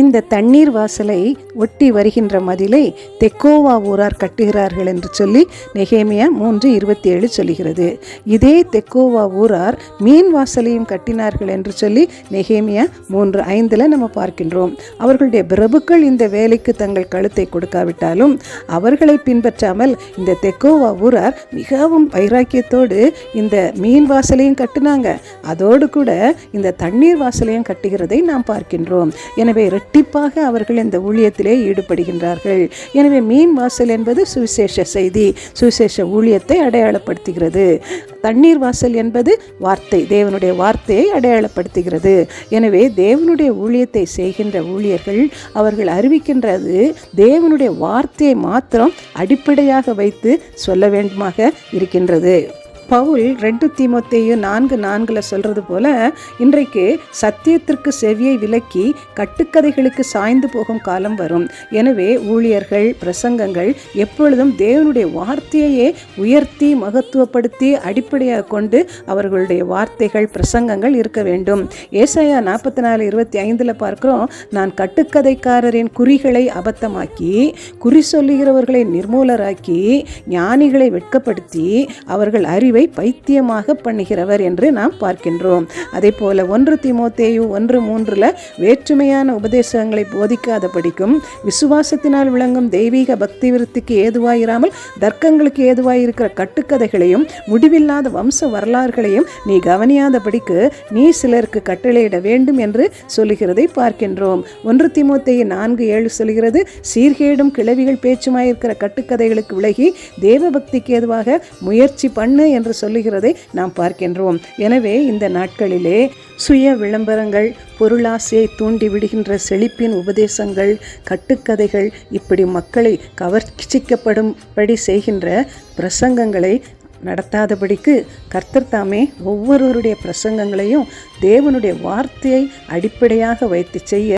இந்த தண்ணீர் வாசலை ஒட்டி வருகின்ற மதிலை தெக்கோவா ஊரார் கட்டுகிறார்கள் என்று சொல்லி நெகேமியா 3:27 சொல்கிறது. இதே தெக்கோவா ஊரார் மீன் வாசலையும் கட்டினார்கள் என்று சொல்லி நெகேமியா 3:5 நம்ம பார்க்கின்றோம். அவர்களுடைய பிரபுக்கள் இந்த வேலைக்கு தங்கள் கழுத்தை கொடுக்காவிட்டாலும் அவர்களை பின்பற்றாமல் இந்த தெக்கோவா ஊரார் மிகவும் வைராக்கியத்தோடு இந்த மீன் வாசலையும் கட்டினாங்க. அதோடு கூட இந்த தண்ணீர் வாசலையும் கட்டுகிறதை நாம் பார்க்கின்றோம். எனவே இரட்டிப்பாக அவர்கள் இந்த ஊழியத்திலே ஈடுபடுகின்றார்கள். எனவே மீன் வாசல் என்பது சுவிசேஷ செய்தி, சுவிசேஷ ஊழியத்தை அடையாளப்படுத்துகிறது. தண்ணீர் வாசல் என்பது வார்த்தை, தேவனுடைய வார்த்தையை அடையாளப்படுத்துகிறது. எனவே தேவனுடைய ஊழியத்தை செய்கின்ற ஊழியர்கள் அவர்கள் அறிவிக்கின்றது தேவனுடைய வார்த்தையை மாத்திரம் அடிப்படையாக வைத்து சொல்ல வேண்டுமாக இருக்கின்றது. பவுல் 2 தீமோத்தேயு 4:4 சொல்றது போல இன்றைக்கு சத்தியத்திற்கு செவியை விலக்கி கட்டுக்கதைகளுக்கு சாய்ந்து போகும் காலம் வரும். எனவே ஊழியர்கள் பிரசங்கங்கள் எப்பொழுதும் தேவனுடைய வார்த்தையே உயர்த்தி மகத்துவப்படுத்தி அடிப்படையாக கொண்டு அவர்களுடைய வார்த்தைகள் பிரசங்கங்கள் இருக்க வேண்டும். ஏசாயா 44:25 பார்க்கிறோம், நான் கட்டுக்கதைக்காரரின் குறிகளை அபத்தமாக்கி குறி சொல்லுகிறவர்களை நிர்மூலராக்கி ஞானிகளை வெட்கப்படுத்தி அவர்கள் அறிவை பைத்தியமாக பண்ணுகிறவர் என்று நாம் பார்க்கின்றோம். அதே போல 1 தீமோத்தேயு 1:3 வேற்றுமையான உபதேசங்களை போதிக்காத படிக்கும் விசுவாசத்தினால் விளங்கும் தெய்வீக பக்தி விருத்திக்கு ஏதுவாயிராமல் தர்க்கங்களுக்கு ஏதுவாயிருக்கிற கட்டுக்கதைகளையும் முடிவில்லாத வம்ச வரலாறுகளையும் நீ கவனியாத படிக்கு நீ சிலருக்கு கட்டளையிட வேண்டும் என்று சொல்லுகிறதை பார்க்கின்றோம். 1 தீமோத்தேயு 4:7 சொல்கிறது, சீர்கேடும் கிளவிகள் பேச்சுமாயிருக்கிற கட்டுக்கதைகளுக்கு விலகி தேவ பக்திக்கு ஏதுவாக முயற்சி பண்ணு என்று சொல்லுகிறதை நாம் பார்க்கின்றோம். எனவே இந்த நாட்களிலே சுய விளம்பரங்கள், பொருளாசையை தூண்டி விடுகின்ற செழிப்பின் உபதேசங்கள், கட்டுக்கதைகள், இப்படி மக்களை கவர்ச்சிக்கப்படும்படி செய்கின்ற பிரசங்கங்களை நடத்தாதபடிக்கு கர்த்தர் தாமே ஒவ்வொருவருடைய பிரசங்கங்களையும் தேவனுடைய வார்த்தையை அடிப்படையாக வைத்து செய்ய